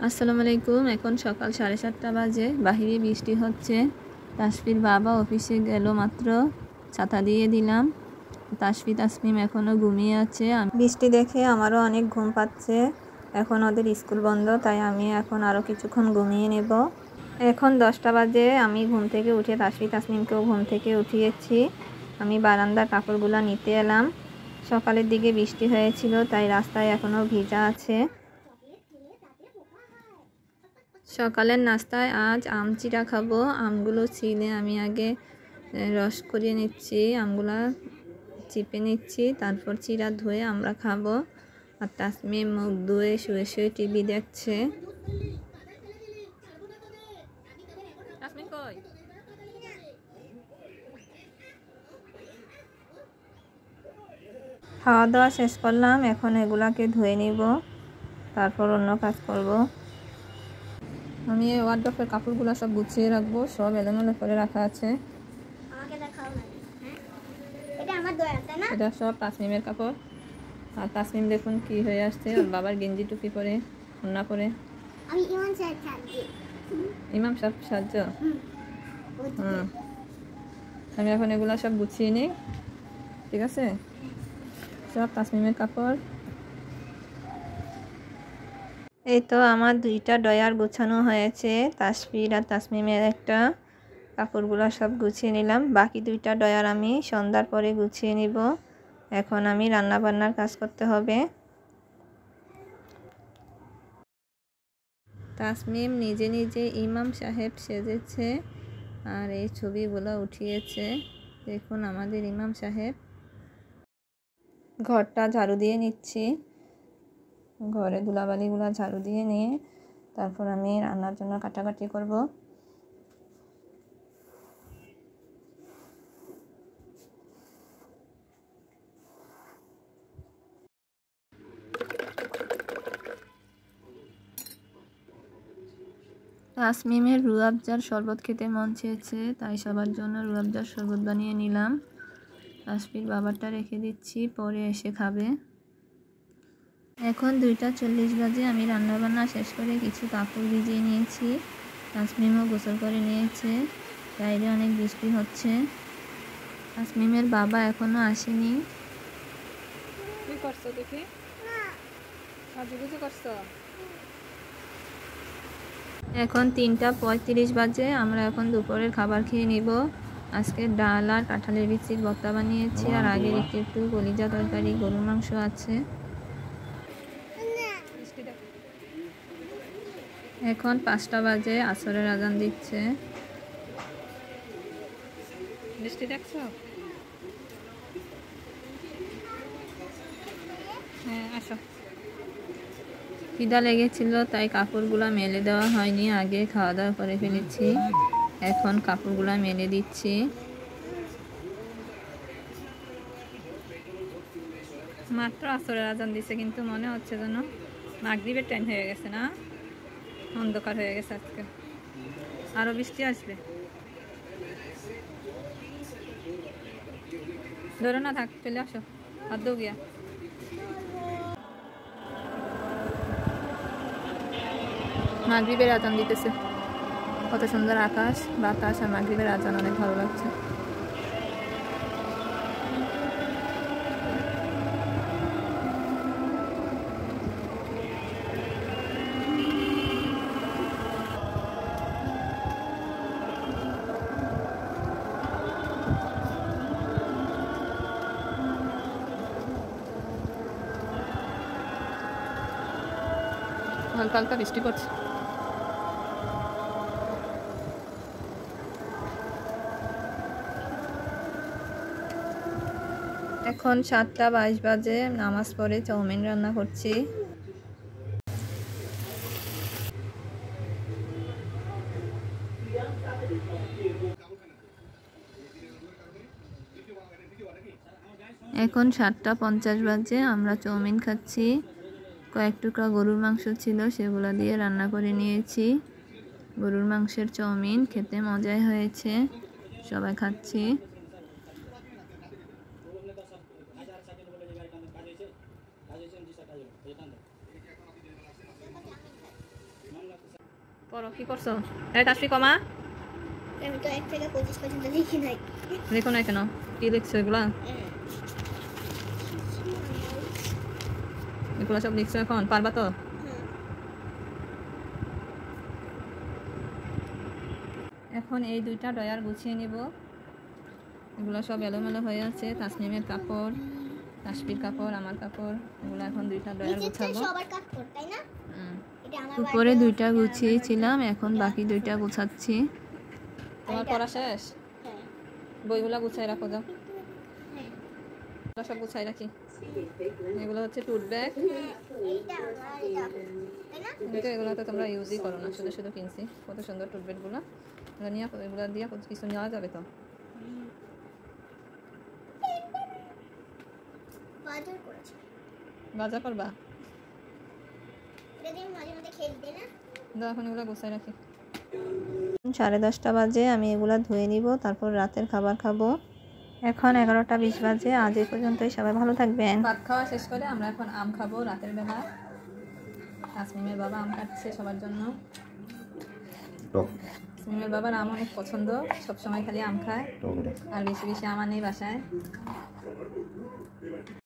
আসসালামু আলাইকুম। এখন সকাল 7:30 বাজে। বাহিরে বৃষ্টি হচ্ছে। তাসফির বাবা অফিসে গেল মাত্র, ছাতা দিয়ে দিলাম। তাসমিম এখনও ঘুমিয়ে আছে। বৃষ্টি দেখে আমারও অনেক ঘুম পাচ্ছে। এখন ওদের স্কুল বন্ধ, তাই আমি এখন আরও কিছুক্ষণ ঘুমিয়ে নেব। এখন 10টা বাজে। আমি ঘুম থেকে উঠে তাসমিমকেও ঘুম থেকে উঠিয়েছি। আমি বারান্দার কাপড়গুলো নিতে এলাম। সকালের দিকে বৃষ্টি হয়েছিল, তাই রাস্তায় এখনও ভিজা আছে। সকালের নাস্তায় আজ আম চিড়া খাবো। আমগুলো ছিলে আমি আগে রস করিয়ে নিচ্ছি, আমগুলা চিপে নিচ্ছি, তারপর চিড়া ধুয়ে আমরা খাবো। আর তাসমিম মুখ ধুয়ে শুয়ে শুয়ে টিভি দেখছে। খাওয়া দাওয়া শেষ করলাম, এখন এগুলাকে ধুয়ে নিব, তারপর অন্য কাজ করব। আমি এই ওয়ার্ডরোবের কাপড়গুলো সব গুছিয়ে রাখবো, সব এলোমেলো করে রাখা আছে। এটা সব তাসমিমের কাপড়। আর তাসমিম দেখুন কি হয়ে আসছে, ওর বাবার গেঞ্জি টুপি পরে, ওড়না পরে। ইমাম সাহেব সাহায্য। আমি এখন এগুলা সব গুছিয়ে নিই, ঠিক আছে? সব তাসমিমের কাপড়। এই তো আমার 2টা ড্রয়ার গোছানো হয়েছে। তাসফির আর তাসমিমের একটা। কাপড়গুলো সব গুছিয়ে নিলাম। বাকি 2টা ড্রয়ার আমি সন্ধ্যার পরে গুছিয়ে নিব। এখন আমি রান্না বান্নার কাজ করতে হবে। তাসমিম নিজে নিজে ইমাম সাহেব সেজেছে আর এই ছবিগুলো উঠিয়েছে। দেখুন আমাদের ইমাম সাহেব। ঘরটা ঝাড়ু দিয়ে নিচ্ছি। ঘরে ধুলাবালিগুলো ঝাড়ু দিয়ে নিয়ে তারপর আমি রান্নার জন্য কাটাকাটি করব। তাসমিমের রুয়াবজার শরবত খেতে মন চেয়েছে, তাই সবার জন্য রুয়াবজার শরবত বানিয়ে নিলাম। তাসফির বাবারটা রেখে দিচ্ছি, পরে এসে খাবে। এখন 2:40 বাজে। আমি রান্নাবান্না শেষ করে কিছু কাপড় ভিজিয়ে নিয়েছি। তাসমিমও গোসল করে নিয়েছে। বাইরে অনেক বৃষ্টি হচ্ছে। তাসমিমের বাবা এখনো আসেনি। কি করছো দেখি? সাজুগুজু করছো? এখন 3:35 বাজে। আমরা এখন দুপুরের খাবার খেয়ে নিব। আজকে ডাল আর কাঁঠালের বিচির ভর্তা বানিয়েছি, আর আগের একটু কলিজা তরকারি, গরুর মাংস আছে। এখন 5টা বাজে, আসরের আজান দিচ্ছে। বৃষ্টি দেখছো? হ্যাঁ, আসো। খিদা লেগেছিল, তাই কাপড়গুলো মেলে দেওয়া হয়নি, আগে খাওয়া দাওয়া করে ফেলেছি। এখন কাপড়গুলো মেলে দিচ্ছি। মাত্র আসরের আজান দিচ্ছে, কিন্তু মনে হচ্ছে যেন মাগরিবের টাইম হয়ে গেছে না? অন্ধকার হয়ে গেছে আজকে। আরো বৃষ্টি আসবে। ধরো না, থাক, চলে আসো, হাত দো গিয়া। মাগরিবের আজান দিতেছে। কত সুন্দর আকাশ, বাতাস, আর মাগরিবের আজান অনেক ভালো লাগছে। হালকা হালকা বৃষ্টি পড়ছে। এখন 7:22 বাজে। নামাজ পড়ে চাউমিন রান্না করছি। এখন 7:50 বাজে। আমরা চাউমিন খাচ্ছি। কয়েক টুকরা গরুর মাংস ছিল, সেগুলো দিয়ে রান্না করে নিয়েছি। গরুর মাংসের চাউমিন খেতে মজাই হয়েছে, সবাই খাচ্ছি। করো কি করছো? এই তাসফি কমা। আমি তো 1 থেকে 25 পর্যন্ত লিখি নাই। দেখো না কেন? কি লিখছো এগুলা? এগুলা সব লিখছো এখন? পারবা তো? এখন এই দুইটা ডয়ার গুছিয়ে নিব। এগুলো সব এলোমেলো হয়ে আছে। তাসনিমের কাপড়, তাসফির কাপড়, আমার কাপড়, এগুলো এখন দুইটা ডয়ার গুছাবো। সবার কাপড় তাই না? এটা আমার উপরে দুইটা গুছিয়েছিলাম, এখন বাকি দুইটা গুছাচ্ছি। তোমার পড়া শেষ? হ্যাঁ। বইগুলো গুছাই রাখো যাও। সব গুছাই রাখি। এগুলো হচ্ছে টুট ব্যাগ। এইটা আমার এটা তাই না? কিন্তু এগুলো তো তোমরা ইউজই করো না, শুধু শুধু কিনছি। কত সুন্দর টুট ব্যাগগুলো, এগুলো নিয়ে এগুলো দিয়ে কিছু নেওয়া যাবে তো। বাজার করেছি। বাজার করবা? এটা দিয়ে মাঝে মাঝে খেলতে না? দাও এখন এগুলো গুছাই রাখি। 10:30 বাজে, আমি এগুলা ধুয়ে নিব, তারপর রাতের খাবার খাবো। এখন 11:20 বাজে। আজ এই পর্যন্তই, সবাই ভালো থাকবেন। ভাত খাওয়া শেষ করে আমরা এখন আম খাবো রাতের বেলা। তাসমিমের বাবা আম কাটছে সবার জন্য। তাসমিমের বাবার আম অনেক পছন্দ, সবসময় খালি আম খায়, আর বেশি বেশি আম আনেই বাসায়।